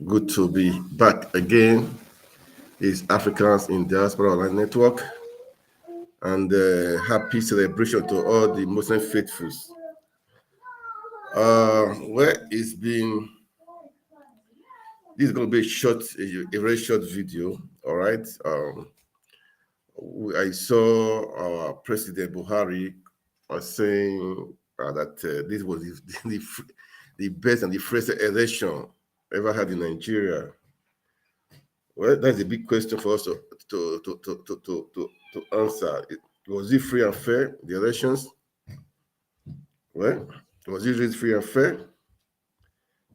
Good to be back again. It's Africans in Diaspora Online Network, and happy celebration to all the Muslim faithfuls. Where it's been, this is going to be a very short video. All right. I saw our President Buhari was saying that this was the best and the first election ever had in Nigeria. Well, that's a big question for us to answer. Was it free and fair, the elections? Well, was it really free and fair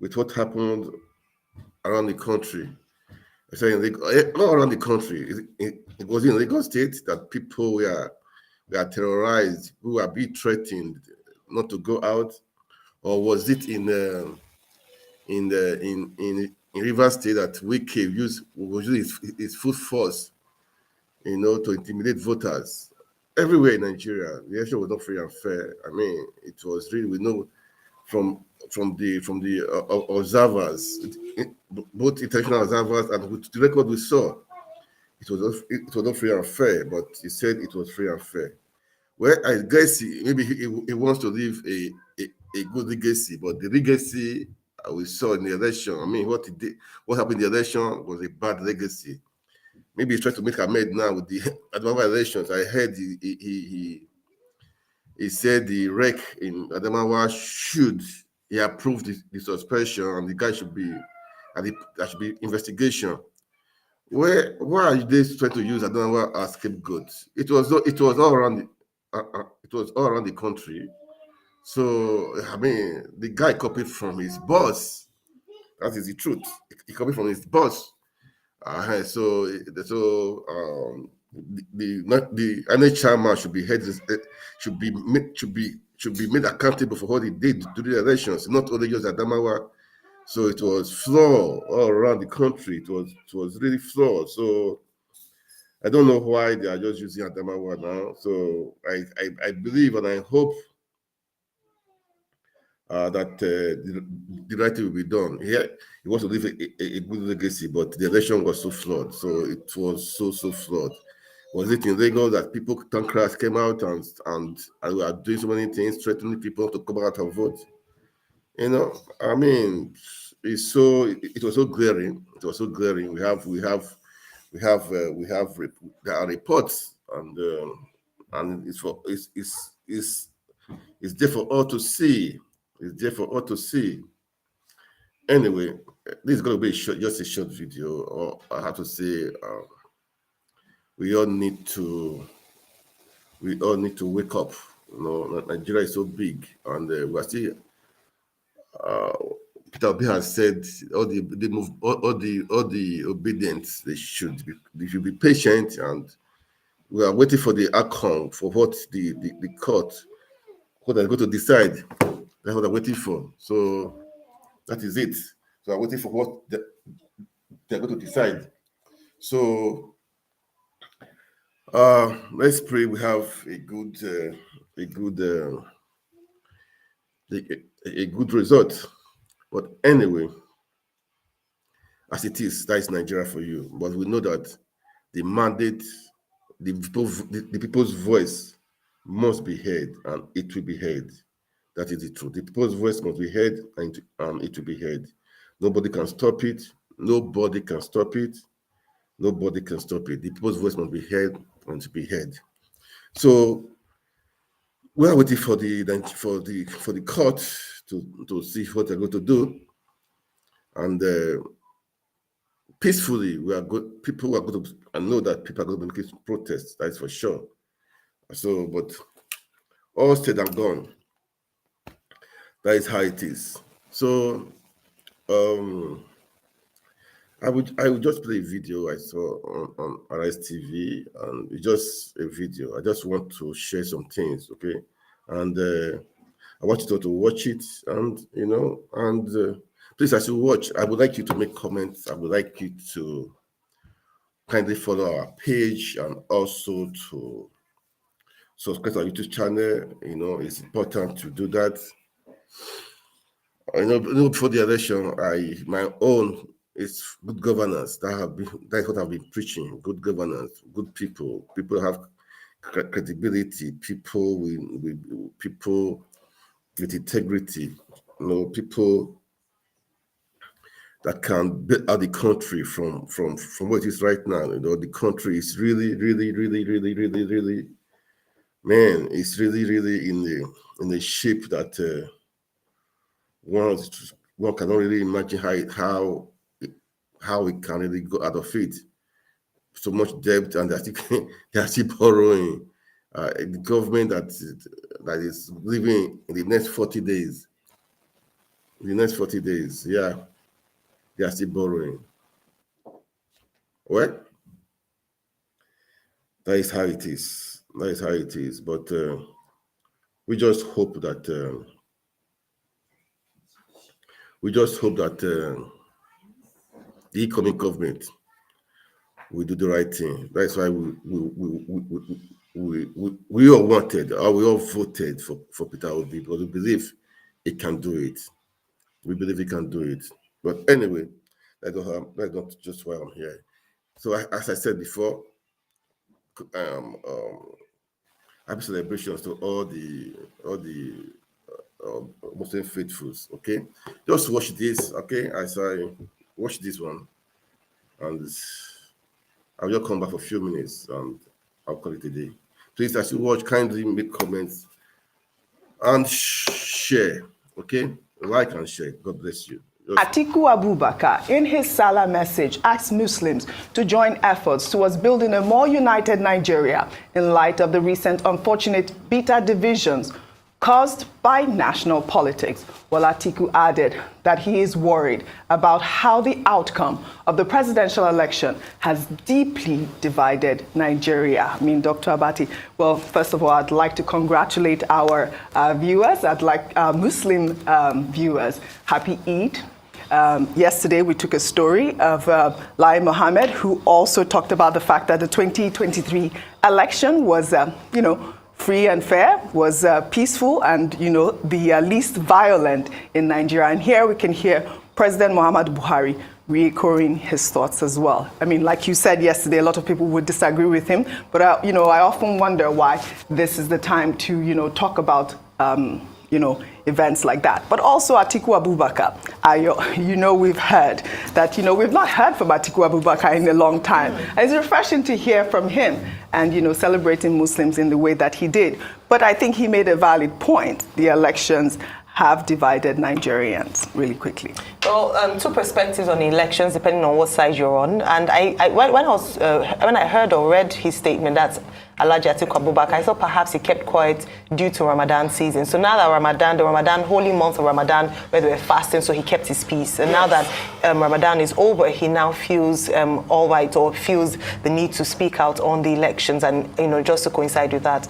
with what happened around the country? I say not around the country. It was in Lagos State that people were terrorized, who were being threatened not to go out, or was it in Rivers State that Wike was using his full force, to intimidate voters? Everywhere in Nigeria, the election was not free and fair. I mean, it was really, we know from the observers, both international observers and with the record we saw, it was not free and fair. But he said it was free and fair. Well, I guess maybe he wants to leave a good legacy, but the legacy we saw in the election, I mean, what happened in the election was a bad legacy. Maybe he's trying to make amend now with the Adamawa elections. I heard he said the REC in Adamawa he approved the suspension, and the guy should be, and there should be investigation. Why are they trying to use Adamawa as scapegoat? It was all around the country. So I mean, the guy copied from his boss. That is the truth. He copied from his boss. So the NH chairman should be made accountable for what he did to the elections, not only just Adamawa. So it was flawed all around the country. It was really flawed. So I don't know why they are just using Adamawa now. So I believe and I hope that the right thing will be done. He wants to leave a good legacy, but the election was so flawed. So it was so flawed. Was it in Lagos that people, tankers came out and we are doing so many things, threatening people to come out and vote? I mean, it was so glaring. It was so glaring. There are reports, and it's there for all to see. It's there for all to see. Anyway, this is going to be just a short video. Or I have to say, we all need to wake up. Nigeria is so big, and we are still. Peter Obi has said all the obedience they should be patient, and we are waiting for the outcome for what the court, what they're going to decide. That's what I'm waiting for. So that is it. So I'm waiting for what they're going to decide. So let's pray we have a good result. But anyway, as it is, that is Nigeria for you. But we know that the mandate, the people's voice must be heard, and it will be heard. That is the truth. The people's voice must be heard, and it will be heard. Nobody can stop it. Nobody can stop it. Nobody can stop it. The people's voice must be heard and to be heard. So we are waiting for the court to see what they're going to do, and peacefully we are good. People are going to. I know that people are going to make protests. That is for sure. So, but all said and gone, that is how it is. So, I would just play a video I saw on RS TV, and it's just a video. I just want to share some things, okay? And I want you to watch it, and please, as you watch, I would like you to make comments. I would like you to kindly follow our page, and also to subscribe to our YouTube channel. It's important to do that. Before the election, my own It's good governance. That's what I've been preaching. Good governance, good people. People have credibility. People with integrity. People that can build out the country from what it is right now. The country is really, really, really, really, really, really, man, it's really, really in the shape that one cannot really imagine how we can really go out of it. So much debt, and they're still borrowing. The government that is living in the next 40 days. In the next 40 days, yeah, they are still borrowing. Well, that is how it is. That is how it is. But we just hope that the incoming government will do the right thing. That's why we all wanted, or we all voted for Peter Obi, because we believe he can do it. We believe he can do it. But anyway, that's not just why I'm here. So as I said before, happy celebrations to all the Muslim faithfuls. Okay, just watch this. Okay, as I watch this one, and I'll just come back for a few minutes and I'll call it a day. Please, as you watch, kindly make comments and share. Okay, like and share. God bless you. Atiku Abubakar, in his Salah message, asked Muslims to join efforts towards building a more united Nigeria in light of the recent unfortunate bitter divisions caused by national politics. Well, Atiku added that he is worried about how the outcome of the presidential election has deeply divided Nigeria. I mean, Dr. Abati, well, first of all, I'd like to congratulate our viewers. I'd like our Muslim viewers. Happy Eid. Yesterday, we took a story of Lai Mohammed, who also talked about the fact that the 2023 election was, free and fair, was peaceful, and, the least violent in Nigeria. And here we can hear President Muhammadu Buhari re-echoing his thoughts as well. I mean, like you said yesterday, a lot of people would disagree with him, but, I often wonder why this is the time to, talk about, events like that. But also Atiku Abubakar, we've heard that, we've not heard from Atiku Abubakar in a long time. And it's refreshing to hear from him and, celebrating Muslims in the way that he did. But I think he made a valid point. The elections have divided Nigerians really quickly. Well, two perspectives on the elections, depending on what side you're on. And when I heard or read his statement, that's Alhaji Atiku Abubakar, I thought perhaps he kept quiet due to Ramadan season. So now that the Ramadan, holy month of Ramadan, where they were fasting, so he kept his peace. And now that Ramadan is over, he now feels all right, or feels the need to speak out on the elections, and just to coincide with that.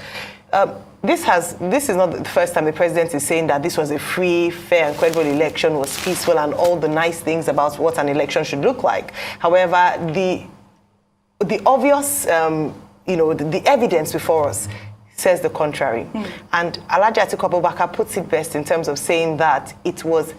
This is not the first time the president is saying that this was a free, fair, and credible election, was peaceful, and all the nice things about what an election should look like. However, the obvious, the evidence before us says the contrary. And Alhaji Atiku Abubakar puts it best in terms of saying that it was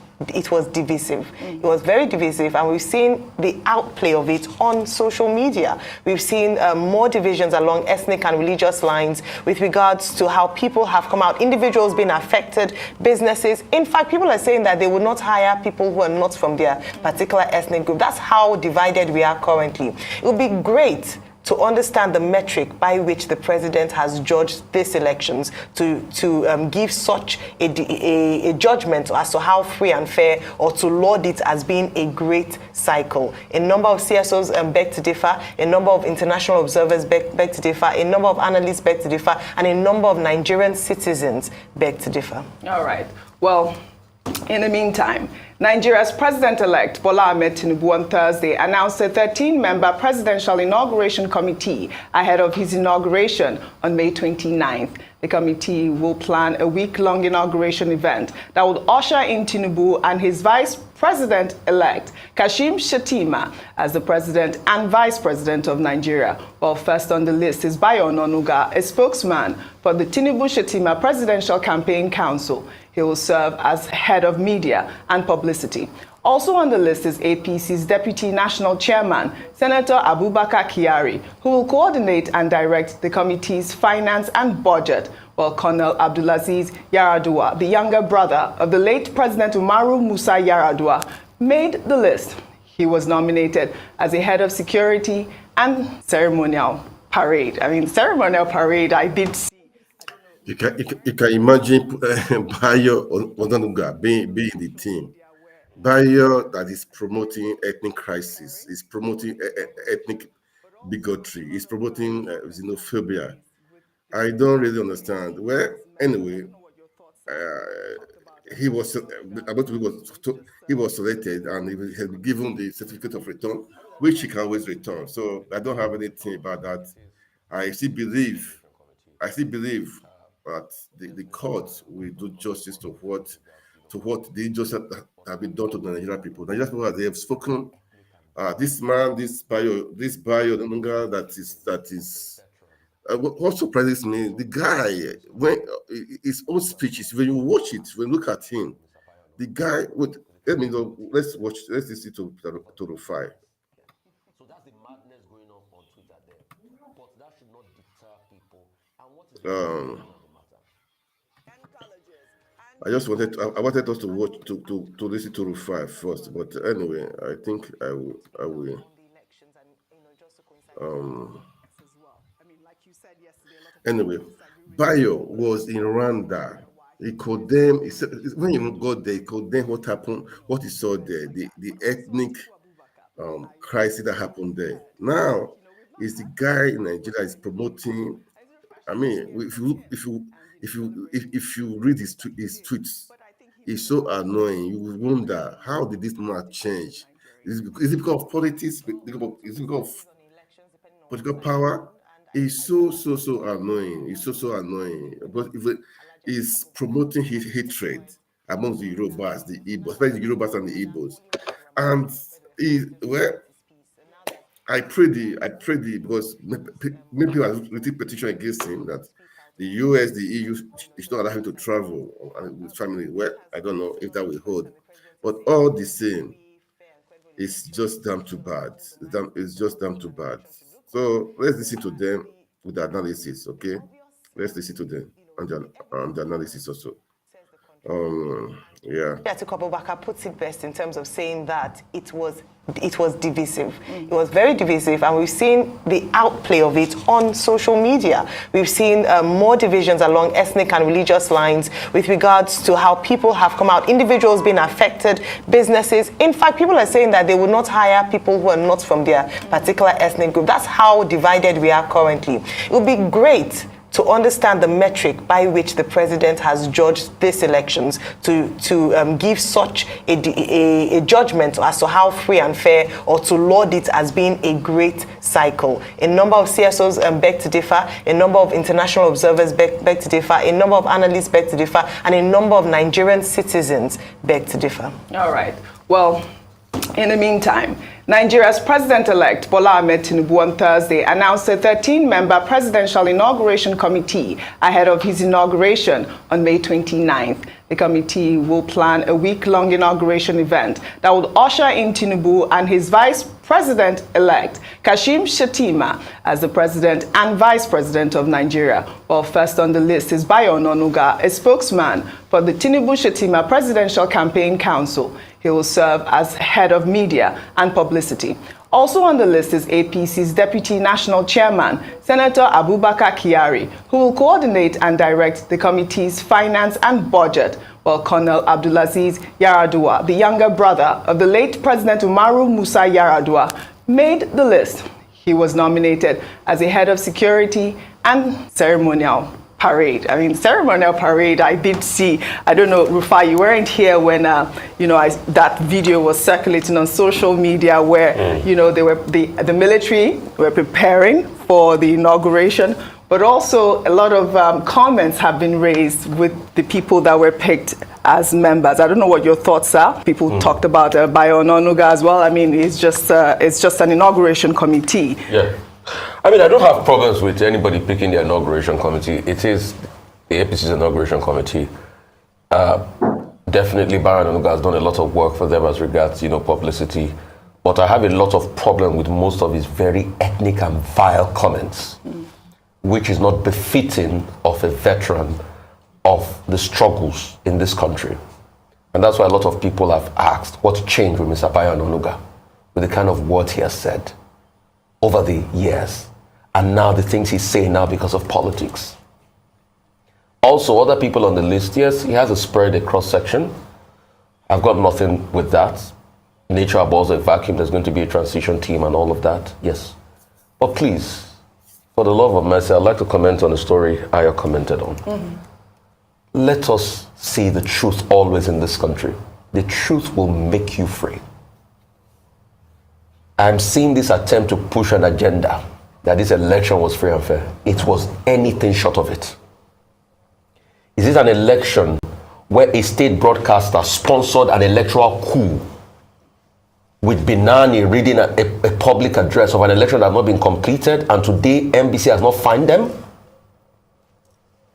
divisive. It was very divisive, and we've seen the outplay of it on social media. We've seen more divisions along ethnic and religious lines with regards to how people have come out, individuals being affected, businesses. In fact, people are saying that they would not hire people who are not from their particular ethnic group. That's how divided we are currently. It would be great to understand the metric by which the president has judged these elections, to give such a judgment as to how free and fair, or to laud it as being a great cycle. A number of CSOs beg to differ, a number of international observers beg to differ, a number of analysts beg to differ, and a number of Nigerian citizens beg to differ. All right. Well, in the meantime, Nigeria's president-elect Bola Ahmed Tinubu on Thursday announced a 13-member presidential inauguration committee ahead of his inauguration on May 29th. The committee will plan a week-long inauguration event that will usher in Tinubu and his vice president-elect Kashim Shettima as the president and vice president of Nigeria. Well, first on the list is Bayo Ononuga, a spokesman for the Tinubu-Shettima Presidential Campaign Council. He will serve as head of media and publicity. Also on the list is APC's Deputy National Chairman, Senator Abubakar Kyari, who will coordinate and direct the committee's finance and budget, while Colonel Abdulaziz Yaradua, the younger brother of the late President Umaru Musa Yaradua, made the list. He was nominated as a head of security and ceremonial parade. I mean, ceremonial parade, I did see. You can imagine Bayo Onanuga being in the team. Bayo that is promoting ethnic crisis, is promoting ethnic bigotry, is promoting xenophobia. I don't really understand. Well, anyway, he was selected and he has been given the certificate of return, which he can always return. So I don't have anything about that. I still believe that the courts will do justice to what the injustice have been done to the Nigerian people. Nigerian people, they have spoken. This man, this bio, that is. What surprises me, the guy, when his own speeches, when you watch it, when you look at him, the guy would. Let's listen to Rufai. So that's the madness going on Twitter there. But that should not deter people. And what is I wanted us to watch to listen to Rufai first, but anyway, I think I will. Anyway, Bayo was in Rwanda. He condemned, when he got there, he condemned what happened, what he saw there, the ethnic crisis that happened there. Now, is the guy in Nigeria is promoting. I mean, if you read his tweets, it's so annoying. You wonder, how did this man change? Is it because of politics? Is it because of political power? It's so annoying. It's so annoying. But if he's promoting his hatred amongst the Yorubas, the Igbos, especially the Yorubas and the Igbos, and I pray because maybe I was writing petition against him that the US, the EU is not allowed him to travel with family. Well, I don't know if that will hold, but all the same, it's just damn too bad. It's just damn too bad. So let's listen to them with the analysis, okay? Let's listen to them and the analysis also. Yeah. Atiku Abubakar puts it best in terms of saying that it was divisive. It was very divisive, and we've seen the outplay of it on social media. We've seen more divisions along ethnic and religious lines with regards to how people have come out, individuals being affected, businesses. In fact, people are saying that they would not hire people who are not from their particular ethnic group. That's how divided we are currently. It would be great to understand the metric by which the president has judged these elections, to give such a judgment as to how free and fair, or to laud it as being a great cycle. A number of CSOs beg to differ, a number of international observers beg to differ, a number of analysts beg to differ, and a number of Nigerian citizens beg to differ. All right. Well, in the meantime, Nigeria's president-elect Bola Ahmed Tinubu on Thursday announced a 13-member presidential inauguration committee ahead of his inauguration on May 29th. The committee will plan a week-long inauguration event that will usher in Tinubu and his vice president-elect Kashim Shettima as the president and vice president of Nigeria. Well, first on the list is Bayo Onanuga, a spokesman for the Tinubu-Shettima Presidential Campaign Council. He will serve as head of media and publicity. Also on the list is APC's Deputy National Chairman, Senator Abubakar Kyari, who will coordinate and direct the committee's finance and budget, while Colonel Abdulaziz Yaradua, the younger brother of the late President Umaru Musa Yaradua, made the list. He was nominated as a head of security and ceremonial parade. I mean, ceremonial parade, I did see. I don't know, Rufai, you weren't here when, that video was circulating on social media where, the military were preparing for the inauguration, but also a lot of comments have been raised with the people that were picked as members. I don't know what your thoughts are. People talked about Bayo Onanuga as well. I mean, it's just an inauguration committee. Yeah. I mean, I don't have problems with anybody picking the inauguration committee. It is the APC's inauguration committee. Definitely, Baron Onuga has done a lot of work for them as regards, publicity. But I have a lot of problem with most of his very ethnic and vile comments, which is not befitting of a veteran of the struggles in this country. And that's why a lot of people have asked, what changed with Mr. Baron Onuga, with the kind of words he has said over the years, and now the things he's saying now because of politics. Also, other people on the list, yes, he has a spread, a cross-section. I've got nothing with that. Nature abhors a vacuum, there's going to be a transition team and all of that, yes. But please, for the love of mercy, I'd like to comment on a story Ayo commented on. Let us see the truth always in this country. The truth will make you free. I'm seeing this attempt to push an agenda that this election was free and fair. It was anything short of it. Is it an election where a state broadcaster sponsored an electoral coup with Binani reading a public address of an election that has not been completed, and today MBC has not found them?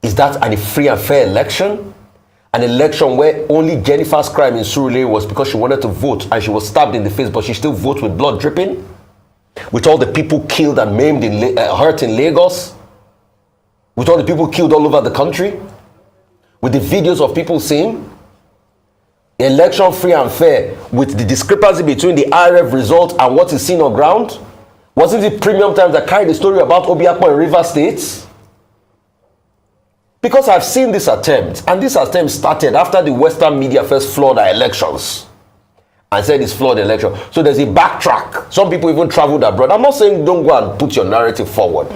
Is that a free and fair election? An election where only Jennifer's crime in Surulere was because she wanted to vote and she was stabbed in the face, but she still votes with blood dripping? With all the people killed and maimed, hurt in Lagos? With all the people killed all over the country? With the videos of people saying election free and fair, with the discrepancy between the IRF result and what is seen on ground? Wasn't it Premium Times that carried the story about Obiakpon in River State? Because I've seen this attempt, and this attempt started after the Western media first flawed our elections and said it's flawed election. So there's a backtrack. Some people even traveled abroad. I'm not saying don't go and put your narrative forward,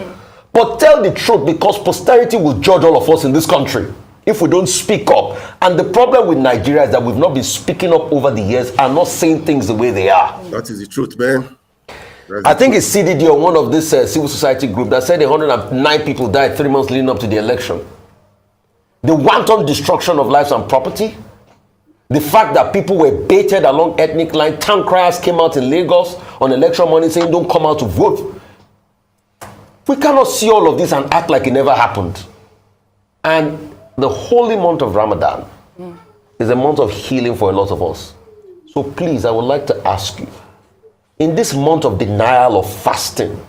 but tell the truth, because posterity will judge all of us in this country if we don't speak up. And the problem with Nigeria is that we've not been speaking up over the years and not saying things the way they are. That is the truth, man. I think it's CDD or one of this civil society group that said 109 people died 3 months leading up to the election. The wanton destruction of lives and property, the fact that people were baited along ethnic line, town criers came out in Lagos on election morning saying don't come out to vote. We cannot see all of this and act like it never happened. And the holy month of Ramadan is a month of healing for a lot of us. So please, I would like to ask you, in this month of denial of fasting,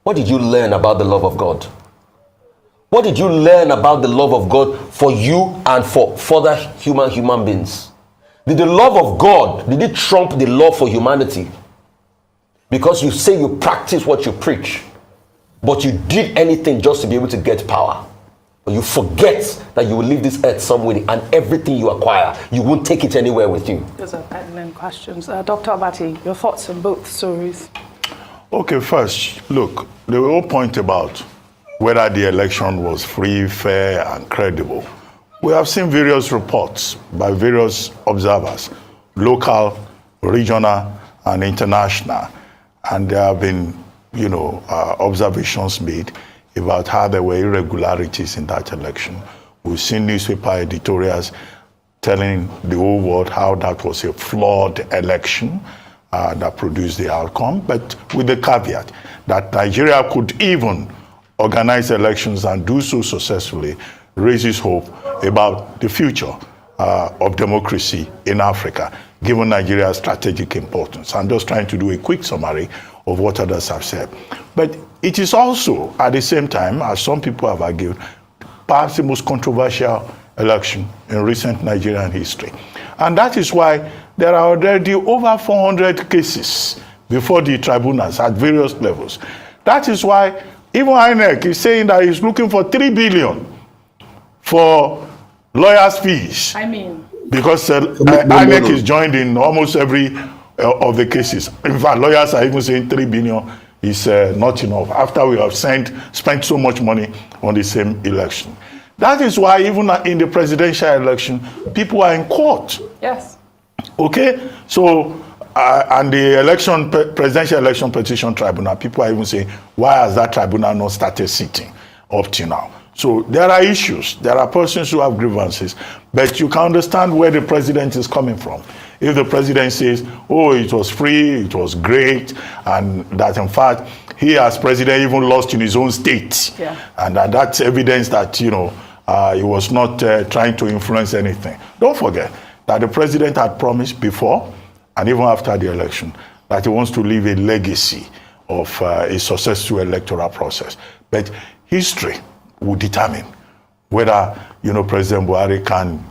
what did you learn about the love of God? What did you learn about the love of God for you and for further human beings? Did the love of God, did it trump the love for humanity? Because you say you practice what you preach, but you did anything just to be able to get power. But you forget that you will leave this earth somewhere, and everything you acquire, you won't take it anywhere with you. Those are pertinent questions. Dr. Abati, your thoughts on both stories? Okay, first, look, the whole point about whether the election was free, fair, and credible. We have seen various reports by various observers, local, regional, and international, and there have been, observations made about how there were irregularities in that election. We've seen newspaper editorials telling the whole world how that was a flawed election that produced the outcome, but with the caveat that Nigeria could even organize elections and do so successfully raises hope about the future of democracy in Africa, given Nigeria's strategic importance. I'm just trying to do a quick summary of what others have said. But it is also, at the same time, as some people have argued, perhaps the most controversial election in recent Nigerian history. And that is why there are already over 400 cases before the tribunals at various levels. That is why even INEC is saying that he's looking for 3 billion for lawyers' fees. Because INEC is joined in almost every of the cases. In fact, lawyers are even saying 3 billion is not enough after we have spent so much money on the same election. That is why even in the presidential election, people are in court. Yes. Okay? So, and the presidential election petition tribunal, people are even saying, why has that tribunal not started sitting up till now? So there are issues. There are persons who have grievances, but you can understand where the president is coming from. If the president says, oh, it was free, it was great, and that in fact, he as president even lost in his own state. Yeah. And that's evidence that, He was not trying to influence anything. Don't forget that the president had promised before and even after the election that he wants to leave a legacy of a successful electoral process. But history will determine whether, President Buhari can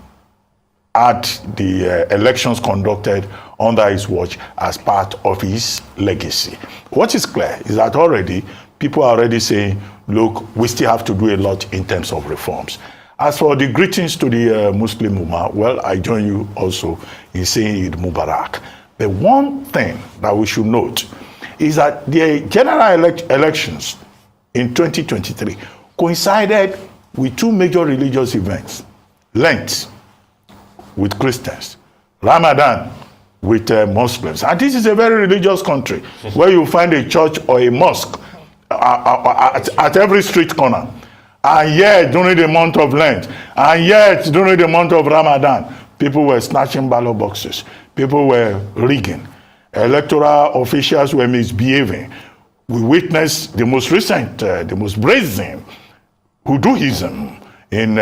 add the elections conducted under his watch as part of his legacy. What is clear is that already people are already saying, look, we still have to do a lot in terms of reforms. As for the greetings to the Muslim Ummah, well, I join you also in saying Eid Mubarak. The one thing that we should note is that the general elections in 2023 coincided with two major religious events: Lent with Christians, Ramadan with Muslims. And this is a very religious country where you find a church or a mosque at every street corner. And yet, during the month of Lent, and yet, during the month of Ramadan, people were snatching ballot boxes. People were rigging. Electoral officials were misbehaving. We witnessed the most recent, the most brazen hoodooism in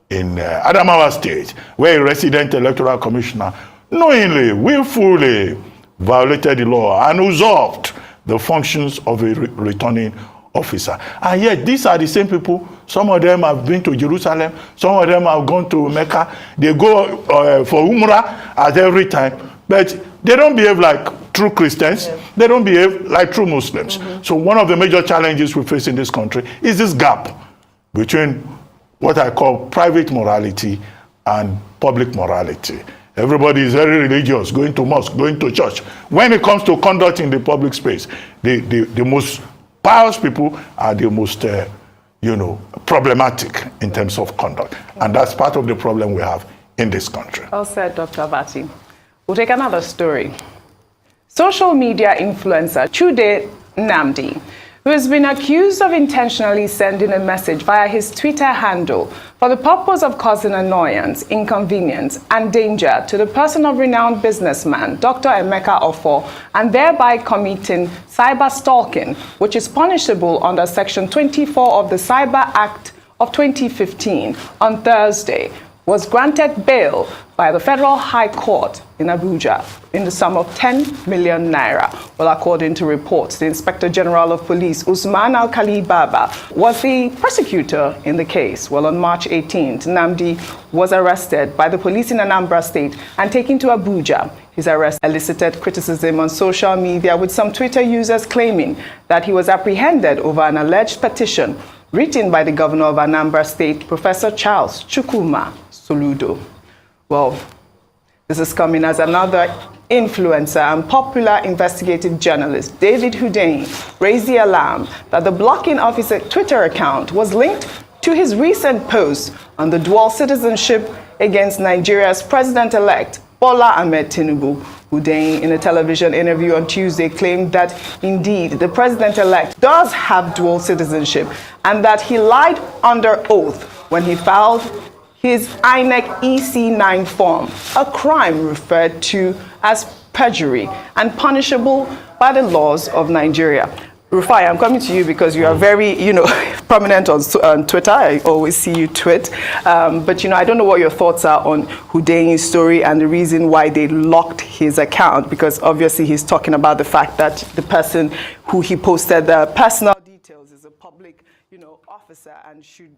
Adamawa State, where a resident electoral commissioner knowingly, willfully violated the law and usurped the functions of a returning officer. And yet these are the same people. Some of them have been to Jerusalem, some of them have gone to Mecca. They go for Umrah at every time, but they don't behave like true Christians. They don't behave like true Muslims. So one of the major challenges we face in this country is this gap between what I call private morality and public morality. Everybody is very religious, going to mosque, going to church. When it comes to conduct in the public space, the most pious people are the most, problematic in terms of conduct. And that's part of the problem we have in this country. Well said, Dr. Abati. We'll take another story. Social media influencer Chude Nnamdi, who has been accused of intentionally sending a message via his Twitter handle for the purpose of causing annoyance, inconvenience, and danger to the person of renowned businessman Dr. Emeka Offor, and thereby committing cyber stalking, which is punishable under Section 24 of the Cyber Act of 2015, on Thursday, was granted bail by the Federal High Court in Abuja in the sum of 10 million naira. Well, according to reports, the Inspector General of Police, Usman Alkali Baba, was the prosecutor in the case. Well, on March 18th, Nnamdi was arrested by the police in Anambra State and taken to Abuja. His arrest elicited criticism on social media, with some Twitter users claiming that he was apprehended over an alleged petition written by the governor of Anambra State, Professor Charles Chukwuma Soludo. Well, this is coming as another influencer and popular investigative journalist, David Hundeyin, raised the alarm that the blocking of his Twitter account was linked to his recent post on the dual citizenship against Nigeria's president-elect, Bola Ahmed Tinubu. Hundeyin, in a television interview on Tuesday, claimed that indeed the president-elect does have dual citizenship and that he lied under oath when he filed his INEC EC9 form, a crime referred to as perjury and punishable by the laws of Nigeria. Rufai, I'm coming to you because you are very, prominent on Twitter. I always see you tweet. But, I don't know what your thoughts are on Hundeyin's story and the reason why they locked his account, because obviously he's talking about the fact that the person who he posted the personal details is a public, officer and should,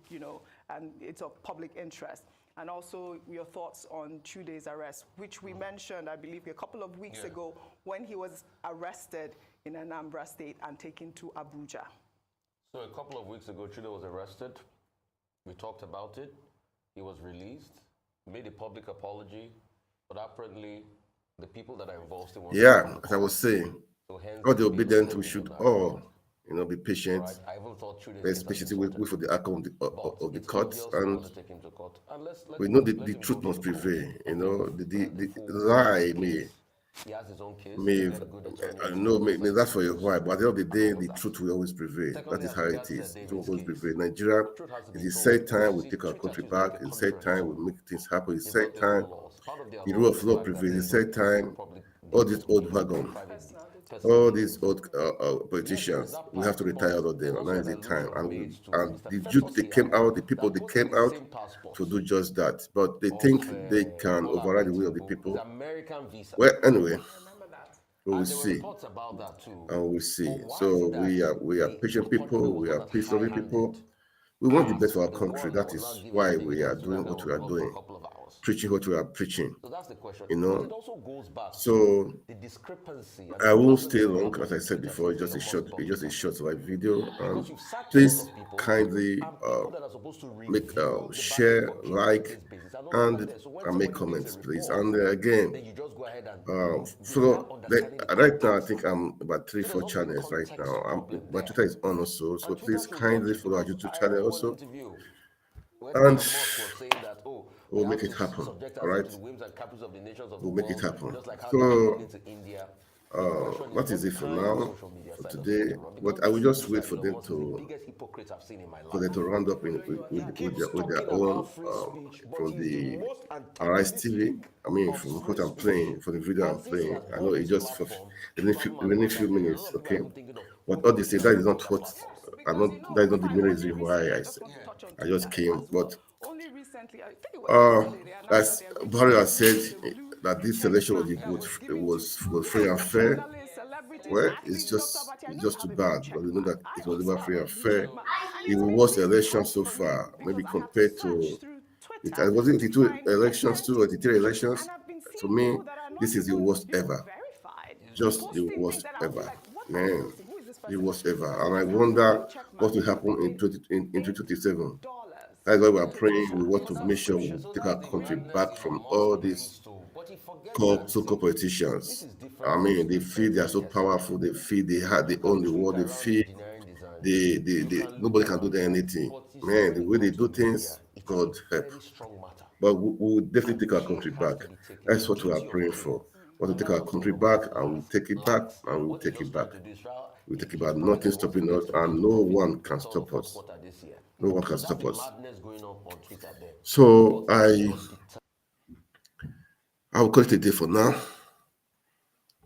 and it's of public interest. And also your thoughts on Chude's arrest, which we mentioned, I believe, a couple of weeks ago when he was arrested in Anambra State and taken to Abuja. So a couple of weeks ago, Chude was arrested. We talked about it. He was released, made a public apology, but apparently the people that are involved in as I was saying, all the obedient, we should all be patient. Especially wait for the outcome of the courts, and we know the truth must prevail. The lie may that's for a while, but at the end of the day, the truth will always prevail. That is how it is. It will always prevail. Nigeria, it's the third time we take our country back. It's the third time we make things happen. It's the third time the rule of law prevails. It's the third time all this old wagon all these old politicians, we have to retire all of them. Now is the time. And the youth, they came out, the people, they came out to do just that. But they think they can override the will of the people. Well, anyway, we will see. And we will see. So we are patient people, we are peace-loving people. We want the best for our country. That is why we are doing what we are doing, preaching what we are preaching. You know. So I won't stay long, as I said before. It's just a short live video. Please kindly share, like, and make comments, please. And again, right now I think I'm about 3-4 channels right now. My Twitter is on also, so please kindly follow our YouTube channel also, and we'll make it happen. All right, we'll make it happen. So that is it for now, for today. But I will just wait for them to round up with their own from the Arise TV. I mean, from what I'm playing, for the video I'm playing. I know it just for within a few minutes, okay. But all they say, that is not what that is not the main reason why I just came. But as Buhari has said, that this election was free and fair. Well, it's just too bad, but we know that it was never free and fair. It was the worst election so far, maybe compared to it. I wasn't the 2 elections, 2 or the 3 elections. For me, this is the worst ever. Just the worst ever, man. The worst ever. And I wonder what will happen in 2027. That's why we are praying. We want to make sure we take our country back from all these so-called politicians. I mean, they feel they are so powerful. They feel they own the world. They feel nobody can do them anything. Man, the way they do things, God help. But we will definitely take our country back. That's what we are praying for. We want to take our country back, and we'll take it back, and we'll take it back. We'll take it back. Nothing stopping us, and no one can stop us. No one can stop us. So I will call it a day for now.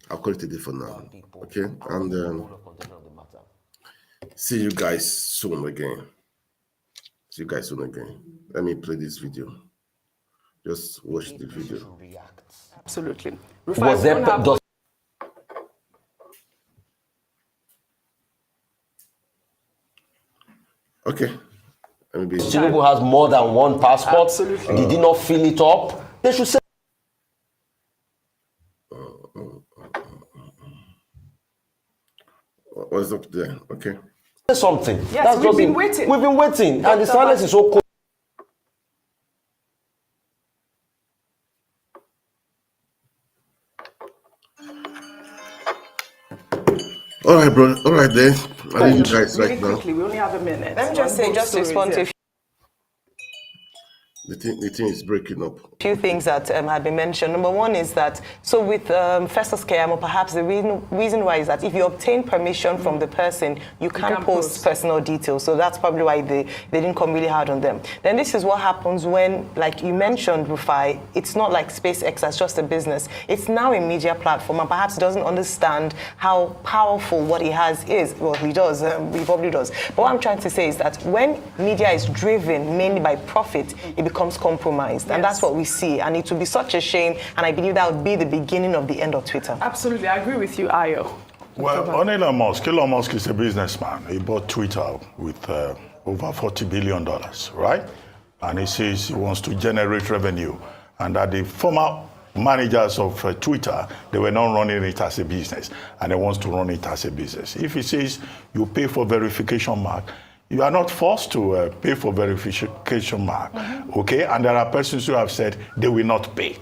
Okay, and see you guys soon again. Let me play this video. Just watch the video. Absolutely. Okay. Tinubu has more than one passport. Absolutely. Did he not fill it up? They should say. What's up there? Okay. Something. Yes, we've been waiting. We've been waiting, and the silence is so cold. All right, bro. All right, then. I need you guys right now. Quickly, we only have a minute. Let me just say, just to respond to a The thing is breaking up. few things that had been mentioned. Number one is that, so with Festus Keyamo, perhaps the reason why is that if you obtain permission from the person, you can't post personal details. So that's probably why they didn't come really hard on them. Then this is what happens when, like you mentioned, Rufai, it's not like SpaceX as just a business. It's now a media platform, and perhaps doesn't understand how powerful what he has is. Well, he does. He probably does. But what I'm trying to say is that when media is driven mainly by profit, it becomes compromised. And that's what we see. And it would be such a shame. And I believe that would be the beginning of the end of Twitter. Absolutely. I agree with you, Ayo. Well, on Elon Musk is a businessman. He bought Twitter with over $40 billion, right? And he says he wants to generate revenue. And that the former managers of Twitter, they were not running it as a business. And he wants to run it as a business. If he says you pay for verification mark, you are not forced to pay for verification mark, okay? And there are persons who have said they will not pay.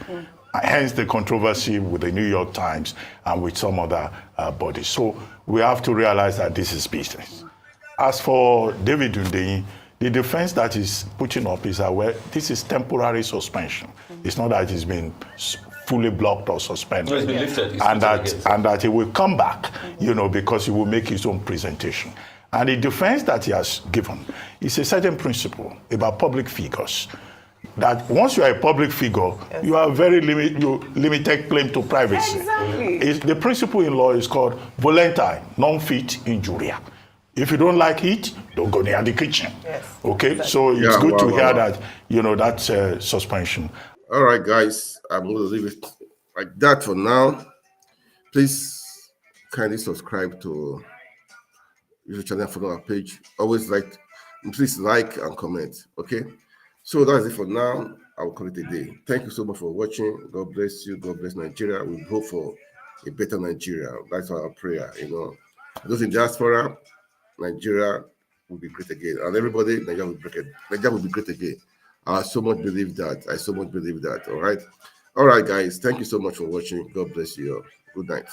Hence the controversy with the New York Times and with some other bodies. So we have to realize that this is business. As for David Hundeyin, the defense that is putting up is that, well, this is temporary suspension. It's not that it's been fully blocked or suspended. No, it's been lifted. And that he will come back, you know, because he will make his own presentation. And the defense that he has given is a certain principle about public figures. that once you are a public figure, you are very limited claim to privacy. Exactly. The principle in law is called volenti non fit injuria. If you don't like it, don't go near the kitchen. Yes. Okay, so it's good to hear that, that's suspension. All right, guys, I'm going to leave it like that for now. Please kindly subscribe to YouTube channel, follow our page. Please like and comment. Okay, so that's it for now. I will call it a day. Thank you so much for watching. God bless you. God bless Nigeria. We hope for a better Nigeria. That's our prayer. Those in diaspora, Nigeria will be great again, and everybody, Nigeria will be great again. I so much believe that. All right, guys. Thank you so much for watching. God bless you all. Good night.